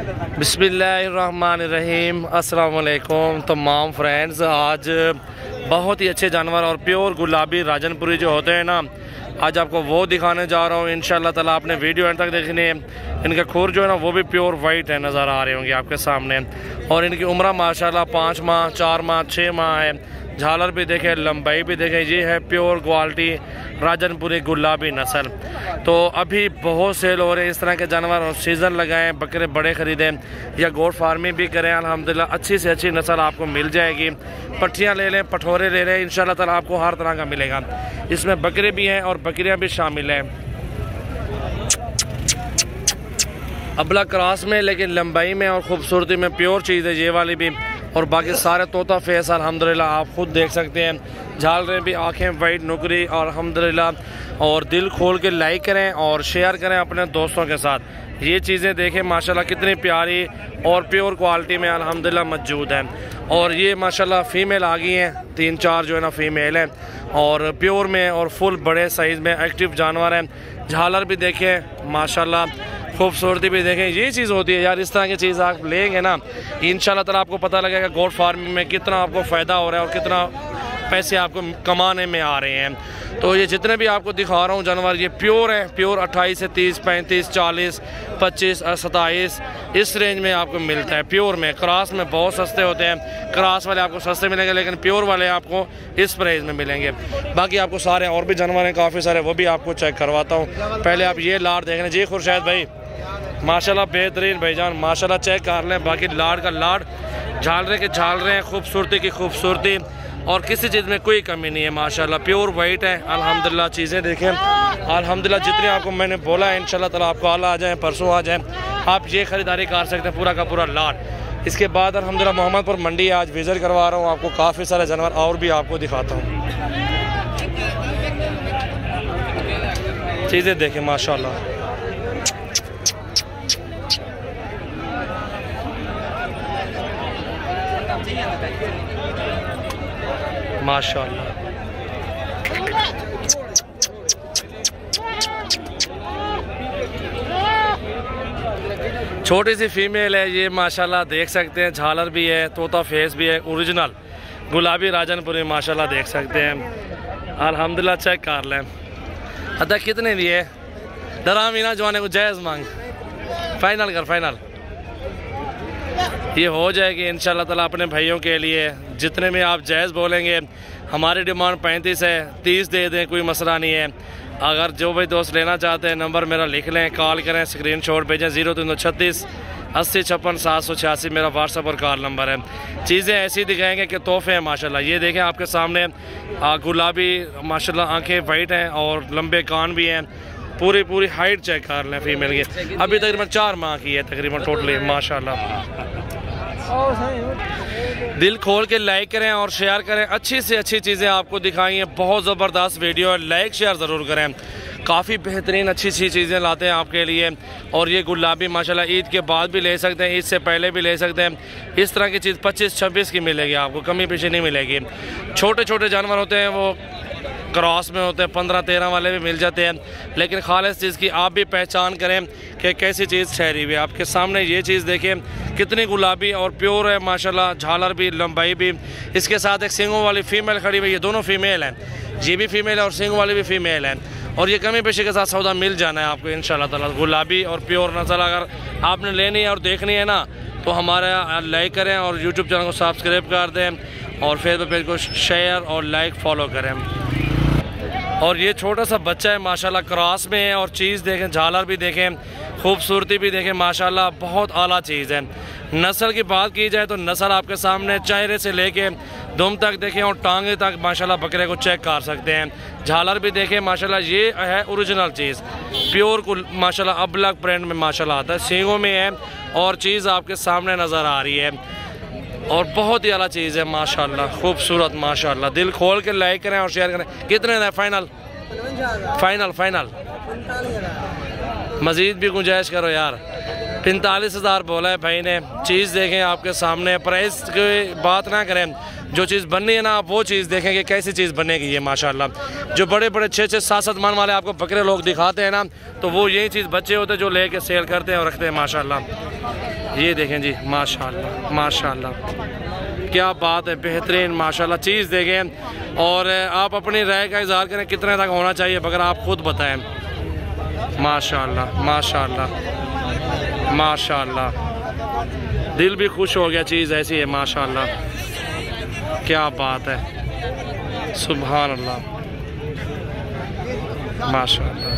बिस्मिल्लाहिर्रहमानिर्रहीम। अस्सलाम वालेकुम तमाम फ्रेंड्स। आज बहुत ही अच्छे जानवर और प्योर गुलाबी राजनपुरी जो होते हैं ना, आज आपको वो दिखाने जा रहा हूँ। इंशाल्लाह ताला आपने वीडियो एंड तक देखनी है। इनके खुर जो है ना वो भी प्योर वाइट है, नज़र आ रहे होंगे आपके सामने। और इनकी उम्र माशाल्लाह 5 माह 4 माह 6 माह है। झालर भी देखें, लंबाई भी देखें। ये है प्योर क्वालिटी राजनपुरी गुलाबी नस्ल। तो अभी बहुत सेल हो रहे हैं इस तरह के जानवर, और सीज़न लगाएं, बकरे बड़े ख़रीदें या गोट फार्मिंग भी करें। अल्हम्दुलिल्लाह अच्छी से अच्छी नस्ल आपको मिल जाएगी। पट्टियाँ ले लें, पठोरे ले लें, इंशाल्लाह ताला आपको हर तरह का मिलेगा। इसमें बकरे भी हैं और बकरियाँ भी शामिल हैं। अबला क्रॉस में, लेकिन लंबाई में और ख़ूबसूरती में प्योर चीज़ है ये वाली भी। और बाकी सारे तोता फेस अल्हम्दुलिल्लाह आप खुद देख सकते हैं। झालरें भी, आंखें वाइट नुकरी और अल्हम्दुलिल्लाह। और दिल खोल के लाइक करें और शेयर करें अपने दोस्तों के साथ। ये चीज़ें देखें माशाल्लाह कितनी प्यारी और प्योर क्वालिटी में अल्हम्दुलिल्लाह मौजूद है। और ये माशाल्लाह फ़ीमेल आ गई हैं, 3-4 जो है ना फ़ीमेल हैं, और प्योर में और फुल बड़े साइज़ में एक्टिव जानवर हैं। झालर भी देखें माशाल्लाह, खूबसूरती भी देखें। ये चीज़ होती है यार, इस तरह की चीज़ आप लेंगे ना इंशाल्लाह ताला आपको पता लगेगा गोट फार्मिंग में कितना आपको फ़ायदा हो रहा है और कितना पैसे आपको कमाने में आ रहे हैं। तो ये जितने भी आपको दिखा रहा हूँ जानवर, ये प्योर है। प्योर 28 से 30, 35, 40, 25, 27 इस रेंज में आपको मिलता है प्योर में। क्रॉस में बहुत सस्ते होते हैं, क्रॉस वाले आपको सस्ते मिलेंगे, लेकिन प्योर वाले आपको इस प्राइस में मिलेंगे। बाकी आपको सारे और भी जानवर हैं काफ़ी सारे, वो भी आपको चेक करवाता हूँ। पहले आप ये लाड़ देख लें। जी खुर्शैद भाई माशाल्लाह बेहतरीन भाईजान, माशाल्लाह चेक कर लें। बाकी लाड़ का लाड़, झालरे के झालरे हैं, खूबसूरती की खूबसूरती, और किसी चीज़ में कोई कमी नहीं है माशाल्लाह। प्योर वाइट है अल्हम्दुलिल्लाह। चीज़ें देखें अल्हम्दुलिल्लाह, जितनी आपको मैंने बोला है इंशाल्लाह ताला आपको कल आ जाए, परसों आ जाए, आप ये ख़रीदारी कर सकते हैं पूरा का पूरा लाट। इसके बाद अल्हम्दुलिल्लाह मोहम्मदपुर मंडी आज विज़िट करवा रहा हूँ आपको। काफ़ी सारे जानवर और भी आपको दिखाता हूँ। चीज़ें देखें माशाल्लाह, माशाल्लाह। छोटी सी फीमेल है ये माशाल्लाह, देख सकते हैं। झालर भी है, तोता फेस भी है, ओरिजिनल गुलाबी राजनपुरी माशाल्लाह देख सकते हैं। अल्हम्दुलिल्लाह चेक कर लें। अदा कितने लिए डरा मीना जवाने को जायज़ मांग, फाइनल कर, फाइनल ये हो जाएगी इंशाल्लाह ताला अपने भाइयों के लिए। जितने में आप जायज़ बोलेंगे, हमारी डिमांड 35 है, 30 दे दें, कोई मसला नहीं है। अगर जो भाई दोस्त लेना चाहते हैं नंबर मेरा लिख लें, कॉल करें, स्क्रीनशॉट भेजें। 0336 80 56 786 मेरा व्हाट्सअप और कॉल नंबर है। चीज़ें ऐसी दिखाएंगे कि तोहफे हैं माशाल्लाह। ये देखें आपके सामने गुलाबी माशाल्लाह, आंखें वाइट हैं और लंबे कान भी हैं। पूरी हाइट चेक कर लें फीमेल की। अभी तकरीबन 4 माह की है तकरीबन टोटली माशाल्लाह। दिल खोल के लाइक करें और शेयर करें। अच्छी से अच्छी चीज़ें आपको दिखाई हैं, बहुत ज़बरदस्त वीडियो है, लाइक शेयर ज़रूर करें। काफ़ी बेहतरीन अच्छी चीज़ें लाते हैं आपके लिए। और ये गुलाबी माशाल्लाह ईद के बाद भी ले सकते हैं, ईद से पहले भी ले सकते हैं। इस तरह की चीज़ 25-26 की मिलेगी आपको, कमी पीछे नहीं मिलेगी। छोटे छोटे जानवर होते हैं वो क्रॉस में होते हैं, 15-13 वाले भी मिल जाते हैं, लेकिन खालिस चीज़ की आप भी पहचान करें कि कैसी चीज़ ठहरी हुई है। आपके सामने ये चीज़ देखें कितनी गुलाबी और प्योर है माशाल्लाह। झालर भी, लंबाई भी। इसके साथ एक सींगों वाली फ़ीमेल खड़ी हुई है, ये दोनों फीमेल हैं। ये भी फीमेल है और सींगों वाली भी फीमेल है। और ये कमी पेशी के साथ सौदा मिल जाना है आपको इंशाल्लाह ताला। गुलाबी और प्योर नस्ल अगर आपने लेनी है और देखनी है ना, तो हमारा लाइक करें और यूट्यूब चैनल को सब्सक्राइब कर दें और फेसबुक पेज को शेयर और लाइक फॉलो करें। और ये छोटा सा बच्चा है माशाल्लाह, क्रॉस में है। और चीज़ देखें, झालर भी देखें, खूबसूरती भी देखें माशाल्लाह, बहुत आला चीज़ है। नस्ल की बात की जाए तो नस्ल आपके सामने, चेहरे से लेके दुम तक देखें और टांगे तक माशाल्लाह बकरे को चेक कर सकते हैं। झालर भी देखें माशाल्लाह, ये है ओरिजिनल चीज़ प्योर को माशाल्लाह। अबलग ब्रांड में माशाल्लाह आता है, सींगों में है और चीज़ आपके सामने नज़र आ रही है। और बहुत ही अला चीज़ है माशाल्लाह, खूबसूरत माशाल्लाह। दिल खोल के लाइक करें और शेयर करें। कितने है फाइनल? फाइनल मज़ीद भी गुंजाइश करो यार। 45,000 बोला है भाई ने। चीज़ देखें आपके सामने, प्राइस की बात ना करें, जो चीज़ बननी है ना आप वो चीज़ देखें कि कैसी चीज़ बनेगी ये माशाल्लाह। जो बड़े बड़े 6-6 7-7 मन वाले आपको बकरे लोग दिखाते हैं ना, तो वो यही चीज़ बच्चे होते हैं जो लेके सेल करते हैं और रखते हैं माशाल्लाह। ये देखें जी माशाल्लाह माशाल्लाह, क्या बात है, बेहतरीन माशाल्लाह चीज़ देखें। और आप अपनी राय का इज़हार करें कितने तक होना चाहिए बकरा, आप खुद बताएं। माशाल्लाह माशाल्लाह माशाल्लाह, दिल भी खुश हो गया, चीज़ ऐसी है माशाल्लाह, क्या बात है, सुभान अल्लाह माशाल्लाह।